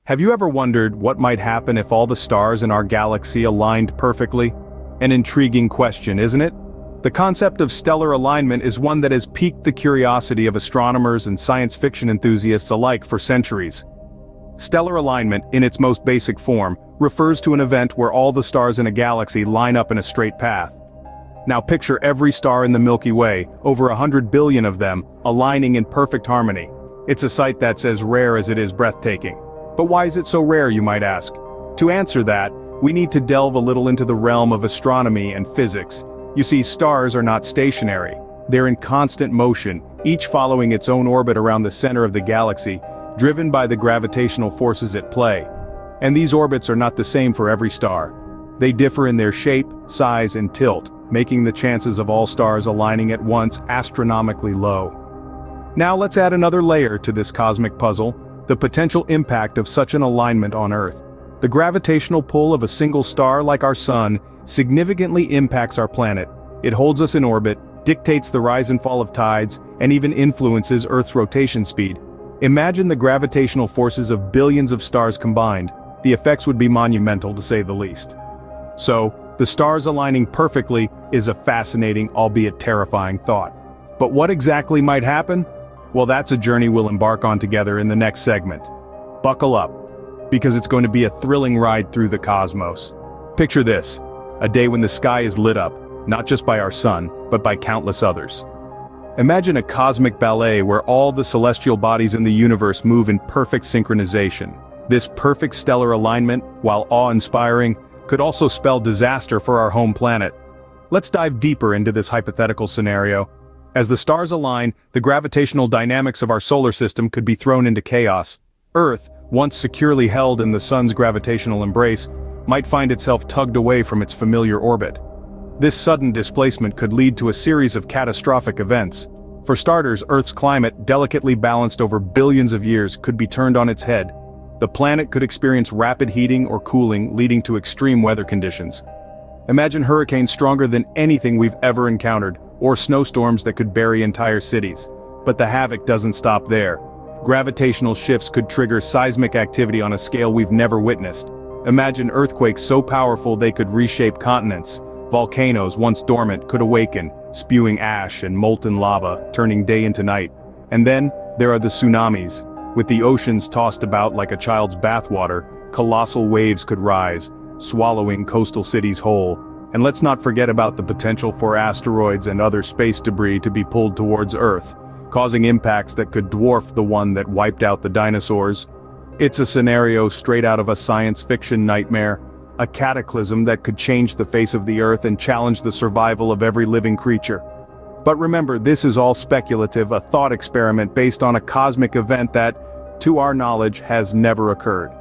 Have you ever wondered what might happen if all the stars in our galaxy aligned perfectly? An intriguing question, isn't it? The concept of stellar alignment is one that has piqued the curiosity of astronomers and science fiction enthusiasts alike for centuries. Stellar alignment, in its most basic form, refers to an event where all the stars in a galaxy line up in a straight path. Now picture every star in the Milky Way, over 100 billion of them, aligning in perfect harmony. It's a sight that's as rare as it is breathtaking. But why is it so rare, you might ask? To answer that, we need to delve a little into the realm of astronomy and physics. You see, stars are not stationary. They're in constant motion, each following its own orbit around the center of the galaxy, driven by the gravitational forces at play. And these orbits are not the same for every star. They differ in their shape, size, and tilt, making the chances of all stars aligning at once astronomically low. Now let's add another layer to this cosmic puzzle: the potential impact of such an alignment on Earth. The gravitational pull of a single star like our Sun significantly impacts our planet. It holds us in orbit, dictates the rise and fall of tides, and even influences Earth's rotation speed. Imagine the gravitational forces of billions of stars combined. The effects would be monumental, to say the least. So, the stars aligning perfectly is a fascinating, albeit terrifying thought. But what exactly might happen? Well, that's a journey we'll embark on together in the next segment. Buckle up, because it's going to be a thrilling ride through the cosmos. Picture this: a day when the sky is lit up, not just by our sun, but by countless others. Imagine a cosmic ballet where all the celestial bodies in the universe move in perfect synchronization. This perfect stellar alignment, while awe-inspiring, could also spell disaster for our home planet. Let's dive deeper into this hypothetical scenario. As the stars align, the gravitational dynamics of our solar system could be thrown into chaos. Earth, once securely held in the sun's gravitational embrace, might find itself tugged away from its familiar orbit. This sudden displacement could lead to a series of catastrophic events. For starters, Earth's climate, delicately balanced over billions of years, could be turned on its head. The planet could experience rapid heating or cooling, leading to extreme weather conditions. Imagine hurricanes stronger than anything we've ever encountered, or snowstorms that could bury entire cities. But the havoc doesn't stop there. Gravitational shifts could trigger seismic activity on a scale we've never witnessed. Imagine earthquakes so powerful they could reshape continents. Volcanoes, once dormant, could awaken, spewing ash and molten lava, turning day into night. And then, there are the tsunamis. With the oceans tossed about like a child's bathwater, colossal waves could rise, swallowing coastal cities whole. And let's not forget about the potential for asteroids and other space debris to be pulled towards Earth, causing impacts that could dwarf the one that wiped out the dinosaurs. It's a scenario straight out of a science fiction nightmare, a cataclysm that could change the face of the Earth and challenge the survival of every living creature. But remember, this is all speculative, a thought experiment based on a cosmic event that, to our knowledge, has never occurred.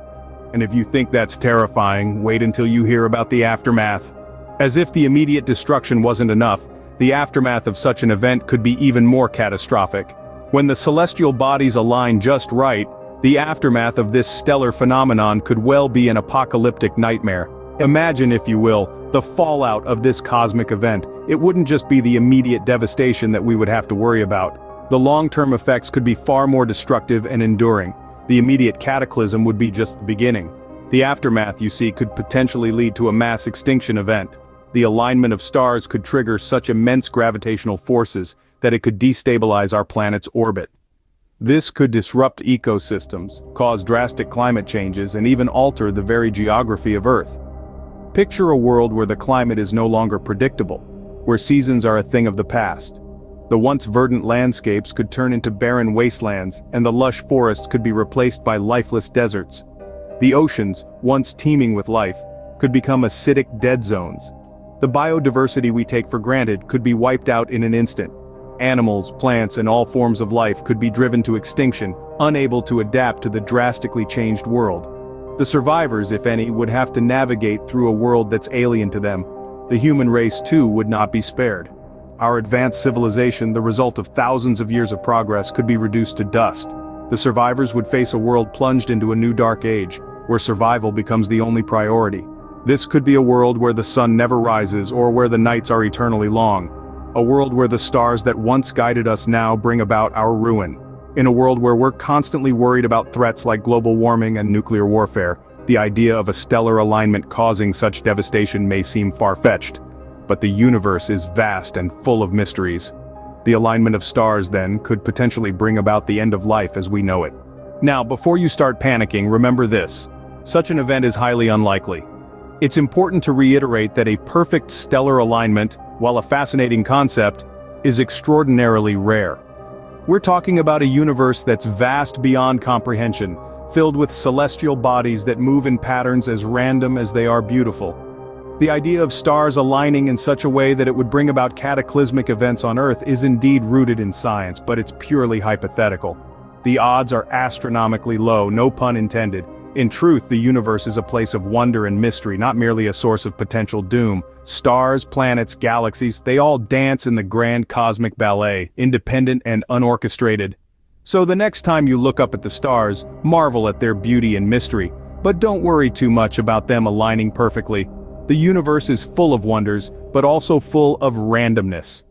And if you think that's terrifying, wait until you hear about the aftermath. As if the immediate destruction wasn't enough, the aftermath of such an event could be even more catastrophic. When the celestial bodies align just right, the aftermath of this stellar phenomenon could well be an apocalyptic nightmare. Imagine, if you will, the fallout of this cosmic event. It wouldn't just be the immediate devastation that we would have to worry about. The long-term effects could be far more destructive and enduring. The immediate cataclysm would be just the beginning. The aftermath, you see, could potentially lead to a mass extinction event. The alignment of stars could trigger such immense gravitational forces that it could destabilize our planet's orbit. This could disrupt ecosystems, cause drastic climate changes, and even alter the very geography of Earth. Picture a world where the climate is no longer predictable, where seasons are a thing of the past. The once verdant landscapes could turn into barren wastelands, and the lush forest could be replaced by lifeless deserts. The oceans, once teeming with life, could become acidic dead zones. The biodiversity we take for granted could be wiped out in an instant. Animals, plants, and all forms of life could be driven to extinction, unable to adapt to the drastically changed world. The survivors, if any, would have to navigate through a world that's alien to them. The human race, too, would not be spared. Our advanced civilization, the result of thousands of years of progress, could be reduced to dust. The survivors would face a world plunged into a new dark age, where survival becomes the only priority. This could be a world where the sun never rises or where the nights are eternally long. A world where the stars that once guided us now bring about our ruin. In a world where we're constantly worried about threats like global warming and nuclear warfare, the idea of a stellar alignment causing such devastation may seem far-fetched. But the universe is vast and full of mysteries. The alignment of stars, then, could potentially bring about the end of life as we know it. Now, before you start panicking, remember this. Such an event is highly unlikely. It's important to reiterate that a perfect stellar alignment, while a fascinating concept, is extraordinarily rare. We're talking about a universe that's vast beyond comprehension, filled with celestial bodies that move in patterns as random as they are beautiful. The idea of stars aligning in such a way that it would bring about cataclysmic events on Earth is indeed rooted in science, but it's purely hypothetical. The odds are astronomically low, no pun intended. In truth, the universe is a place of wonder and mystery, not merely a source of potential doom. Stars, planets, galaxies, they all dance in the grand cosmic ballet, independent and unorchestrated. So the next time you look up at the stars, marvel at their beauty and mystery, but don't worry too much about them aligning perfectly. The universe is full of wonders, but also full of randomness.